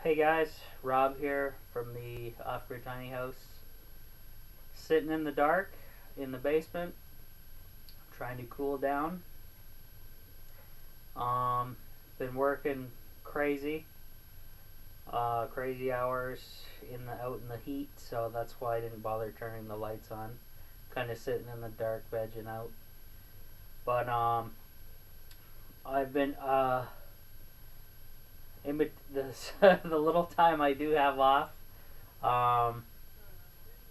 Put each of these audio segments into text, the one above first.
Hey guys, Rob here from the Off-Grid Tiny House. Sitting in the dark in the basement, trying to cool down. Um, Been working crazy, crazy hours out in the heat, so that's why I didn't bother turning the lights on. Kind of sitting in the dark, vegging out. But I've been this the little time I do have um,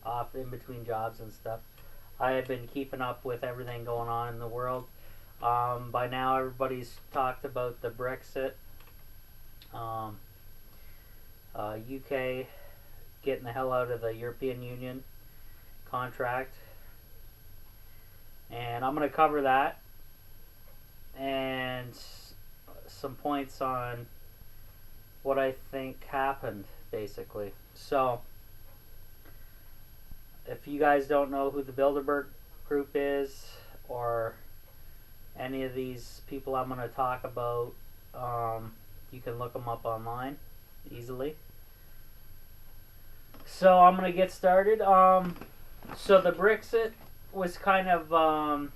off in between jobs and stuff. I have been keeping up with everything going on in the world. By now, everybody's talked about the Brexit. UK getting the hell out of the European Union contract. And I'm going to cover that and some points on what I think happened, basically. So, if you guys don't know who the Bilderberg group is, or any of these people I'm going to talk about, you can look them up online easily. So I'm going to get started. So the Brexit was kind of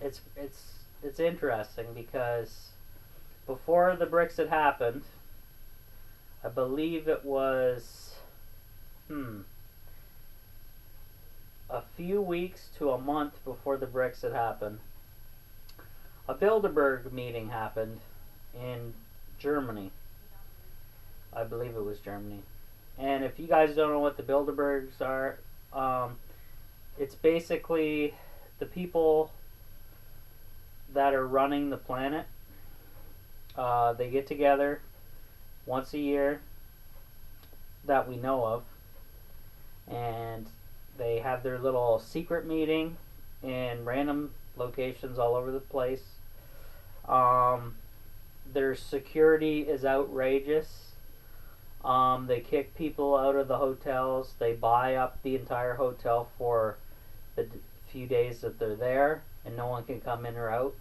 it's interesting because before the Brexit happened, I believe it was a few weeks to a month before the Brexit happened, a Bilderberg meeting happened in Germany. I believe it was Germany. And if you guys don't know what the Bilderbergs are, it's basically the people that are running the planet. They get together once a year that we know of, and they have their little secret meeting in random locations all over the place. Their security is outrageous. They kick people out of the hotels. They buy up the entire hotel for the few days that they're there, and no one can come in or out.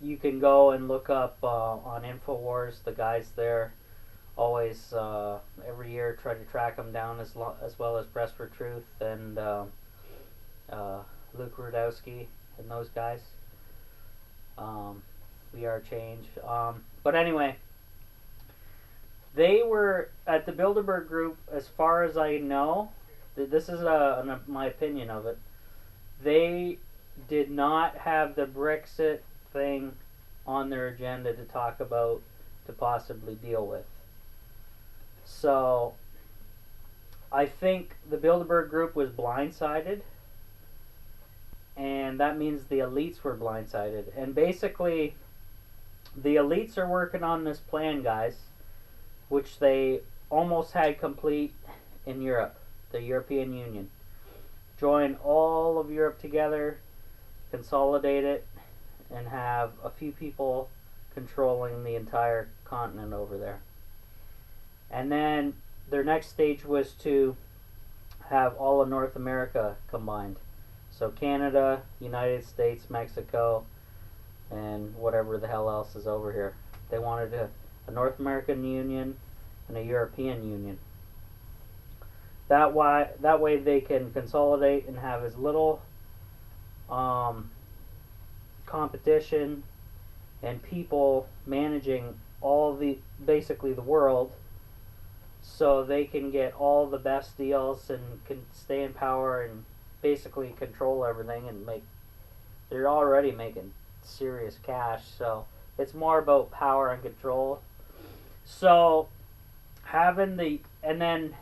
You can go and look up on InfoWars. The guys there always every year try to track them down, as well as Press for Truth and Luke Rudowski and those guys. We Are Change. But anyway, they were at the Bilderberg Group, as far as I know. This is my opinion of it. They did not have the Brexit thing on their agenda to talk about, to possibly deal with. So I think the Bilderberg Group was blindsided, and that means the elites were blindsided. And basically, the elites are working on this plan, guys, which they almost had complete in Europe, the European Union. Join all of Europe together, consolidate it, and have a few people controlling the entire continent over there. And then their next stage was to have all of North America combined. So Canada, United States, Mexico, and whatever the hell else is over here. They wanted a North American Union and a European Union. That way they can consolidate and have as little competition and people managing basically the world, so they can get all the best deals and can stay in power and basically control everything and they're already making serious cash, so it's more about power and control. So and then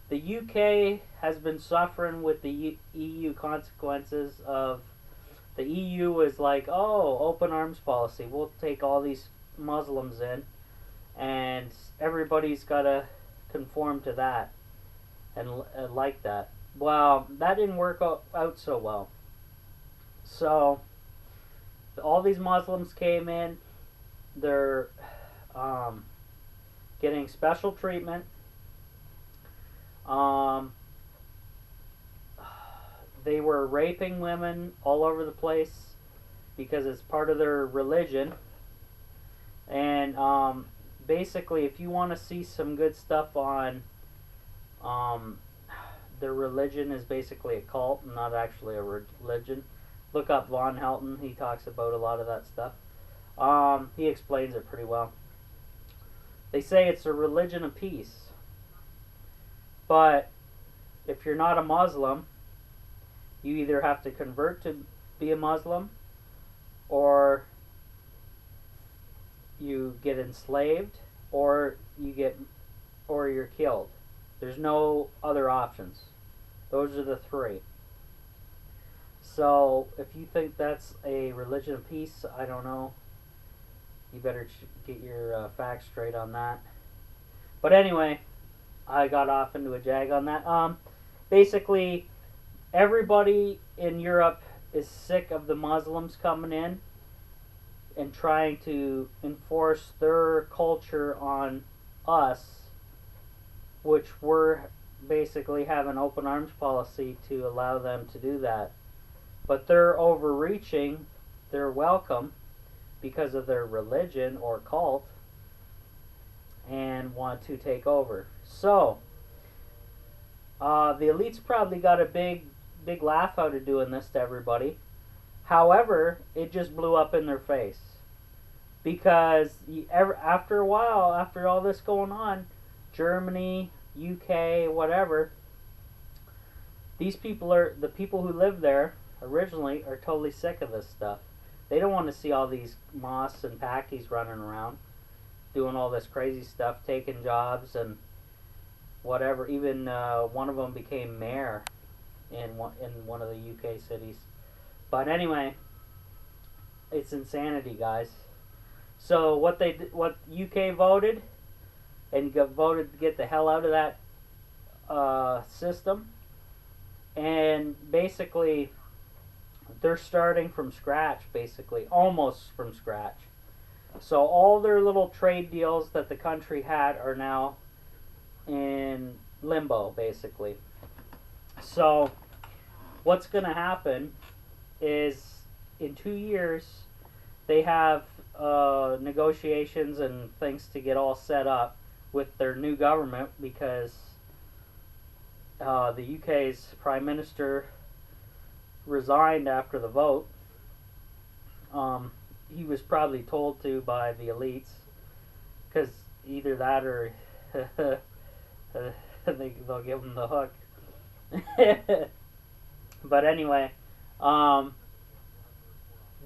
the UK has been suffering with the EU consequences of the EU is like, oh, open arms policy, we'll take all these Muslims in, and everybody's got to conform to that and like that. Well, that didn't work out so well. So all these Muslims came in. They're getting special treatment. They were raping women all over the place because it's part of their religion. And basically, if you want to see some good stuff on um, their religion is basically a cult, not actually a religion. Look up Von Helton. He talks about a lot of that stuff. He explains it pretty well. They say it's a religion of peace, but if you're not a Muslim, you either have to convert to be a Muslim, or you get enslaved, or you're killed. There's no other options. Those are the three. So if you think that's a religion of peace, I don't know. You better get your facts straight on that. But anyway, I got off into a jag on that. Basically, everybody in Europe is sick of the Muslims coming in and trying to enforce their culture on us, which we're basically have an open arms policy to allow them to do that. But they're overreaching their welcome because of their religion or cult and want to take over. So, the elites probably got a big laugh out of doing this to everybody. However, it just blew up in their face. Because after a while, after all this going on, Germany, UK, whatever, the people who live there originally are totally sick of this stuff. They don't want to see all these moths and packies running around, doing all this crazy stuff, taking jobs and whatever. Even one of them became mayor in one of the UK cities. But anyway, it's insanity, guys. So what UK voted voted to get the hell out of that system, and basically they're starting from scratch, basically almost from scratch. So all their little trade deals that the country had are now in limbo, basically. So what's going to happen is in 2 years they have negotiations and things to get all set up with their new government, because the UK's Prime Minister resigned after the vote. He was probably told to by the elites, because either that or they'll give him the hook. But anyway,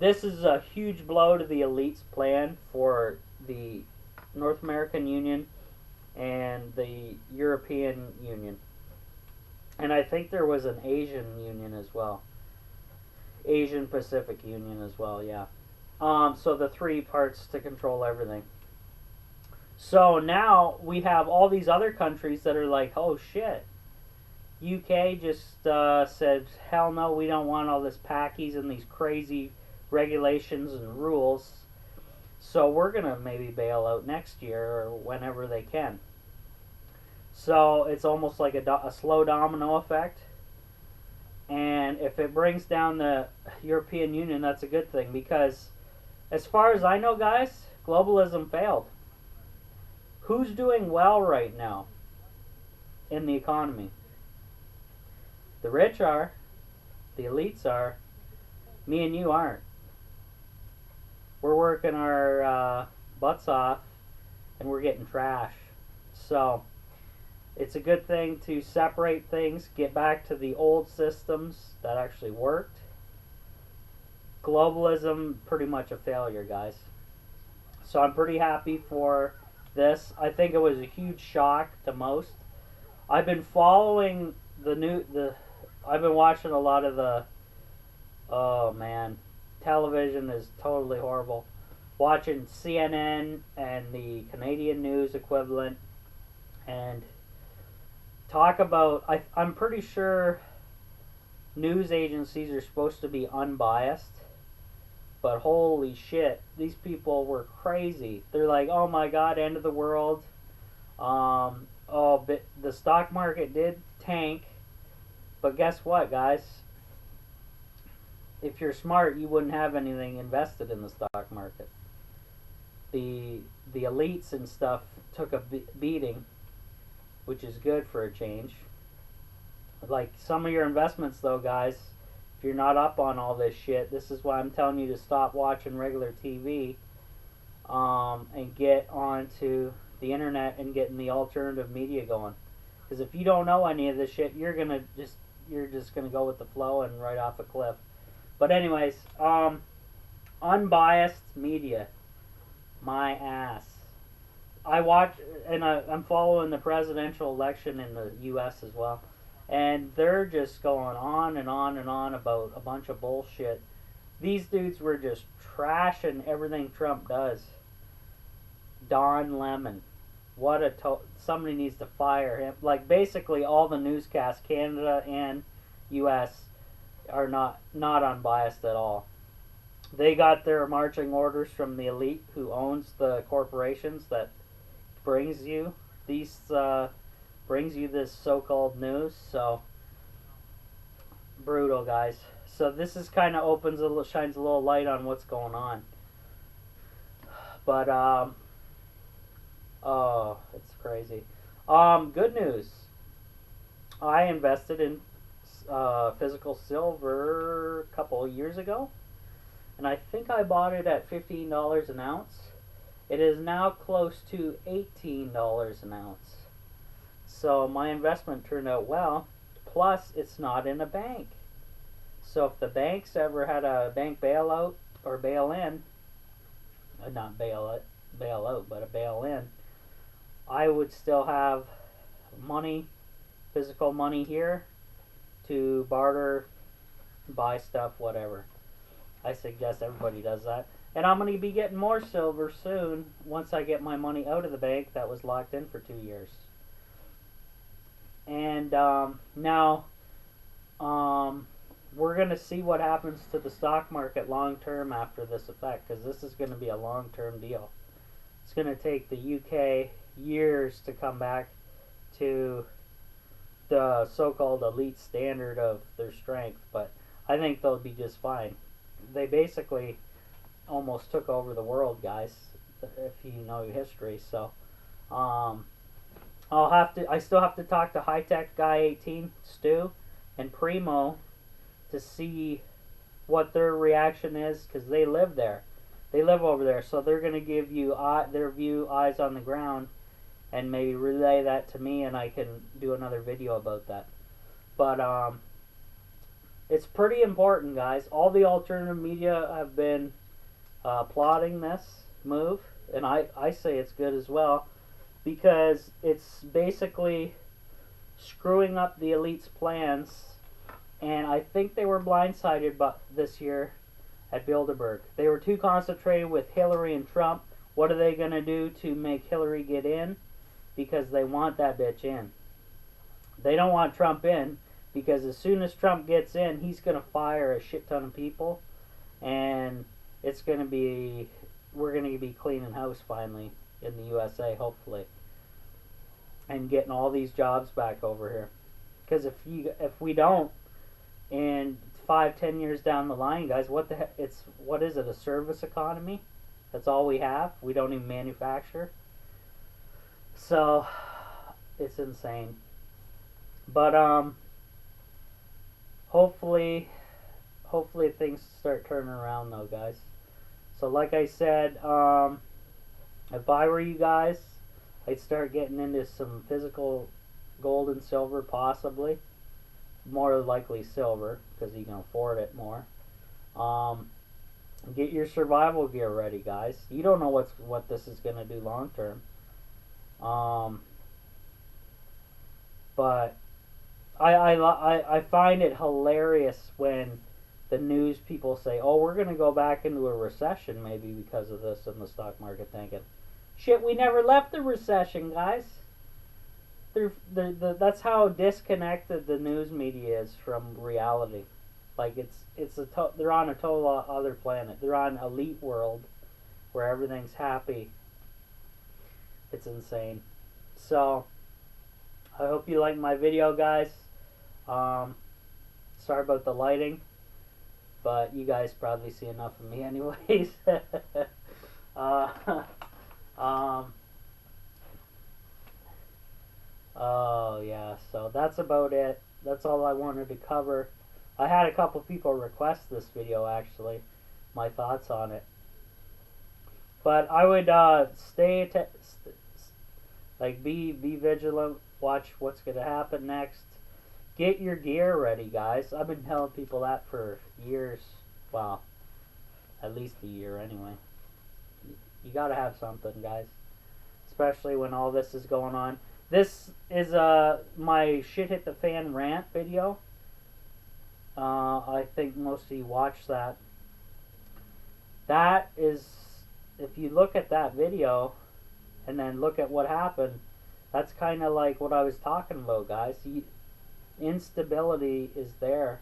this is a huge blow to the elites' plan for the North American Union and the European Union. And I think there was an Asian Union as well. Asian Pacific Union as well, yeah. So the three parts to control everything. So now we have all these other countries that are like, oh shit. UK just said, hell no, we don't want all this packies and these crazy regulations and rules. So we're going to maybe bail out next year or whenever they can. So it's almost like a slow domino effect. And if it brings down the European Union, that's a good thing. Because as far as I know, guys, globalism failed. Who's doing well right now in the economy? The rich are. The elites are. Me and you aren't. We're working our butts off and we're getting trash. So it's a good thing to separate things, get back to the old systems that actually worked. Globalism, pretty much a failure, guys. So I'm pretty happy for this. I think it was a huge shock to most. I've been following I've been watching a lot of the, oh man, television is totally horrible. Watching CNN and the Canadian news equivalent, and talk about, I'm pretty sure news agencies are supposed to be unbiased, but holy shit, these people were crazy. They're like, oh my god, end of the world. But the stock market did tank, but guess what, guys? If you're smart, you wouldn't have anything invested in the stock market. the elites and stuff took a beating, which is good for a change. Like some of your investments, though, guys, if you're not up on all this shit, this is why I'm telling you to stop watching regular TV, and get onto the internet and getting the alternative media going. Because if you don't know any of this shit, you're just gonna go with the flow and right off a cliff. But anyways, unbiased media, my ass. I watch, and I'm following the presidential election in the U.S. as well, and they're just going on and on and on about a bunch of bullshit. These dudes were just trashing everything Trump does. Don Lemon, what a somebody needs to fire him. Like basically all the newscasts, Canada and U.S. are not unbiased at all. They got their marching orders from the elite who owns the corporations that brings you these brings you this so-called news. So brutal, guys. So this is kind of shines a little light on what's going on. But oh, it's crazy. Good news. I invested in physical silver a couple of years ago, and I think I bought it at $15 an ounce. It is now close to $18 an ounce. So my investment turned out well. Plus, it's not in a bank. So if the banks ever had a bank bailout or bail in, not bail out, but a bail in, I would still have money, physical money here to barter, buy stuff, whatever. I suggest everybody does that. And I'm going to be getting more silver soon once I get my money out of the bank that was locked in for 2 years. And now we're going to see what happens to the stock market long term after this effect, because this is going to be a long term deal. It's going to take the UK years to come back to the so-called elite standard of their strength, but I think they'll be just fine. They basically almost took over the world, guys, if you know history. So I still have to talk to High Tech Guy 18, Stu, and Primo to see what their reaction is, because they live there. They live over there, so they're going to give you their view, eyes on the ground, and maybe relay that to me, and I can do another video about that. But it's pretty important, guys. All the alternative media have been applauding this move, and I say it's good as well, because it's basically screwing up the elite's plans. And I think they were blindsided this year at Bilderberg. They were too concentrated with Hillary and Trump. What are they going to do to make Hillary get in? Because they want that bitch in. They don't want Trump in, because as soon as Trump gets in, he's going to fire a shit ton of people. And it's going to be, we're going to be cleaning house finally in the USA, hopefully. And getting all these jobs back over here. Because if we don't, and 5-10 years down the line, guys, what is it, a service economy? That's all we have. We don't even manufacture. So it's insane. But hopefully things start turning around, though, guys. So like I said, if I were you guys, I'd start getting into some physical gold and silver, possibly. More likely silver, because you can afford it more. Get your survival gear ready, guys. You don't know what this is going to do long term. But I find it hilarious when the news people say, "Oh, we're going to go back into a recession maybe because of this," in the stock market thinking, shit, we never left the recession, guys. That's how disconnected the news media is from reality. Like they're on a total other planet. They're on elite world where everything's happy. It's insane. So I hope you like my video, guys. Sorry about the lighting, but you guys probably see enough of me anyways. Oh yeah, so that's about it. That's all I wanted to cover. I had a couple people request this video, actually, my thoughts on it. But I would be vigilant. Watch what's gonna happen next. Get your gear ready, guys. I've been telling people that for years. Well, at least a year anyway. You gotta have something, guys. Especially when all this is going on. This is my shit hit the fan rant video. I think most of you watched that. That is, if you look at that video and then look at what happened, that's kind of like what I was talking about, guys. Instability is there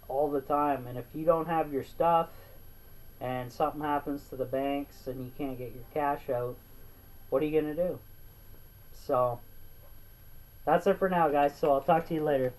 all the time, and if you don't have your stuff and something happens to the banks and you can't get your cash out, what are you gonna do? So that's it for now, guys, so I'll talk to you later.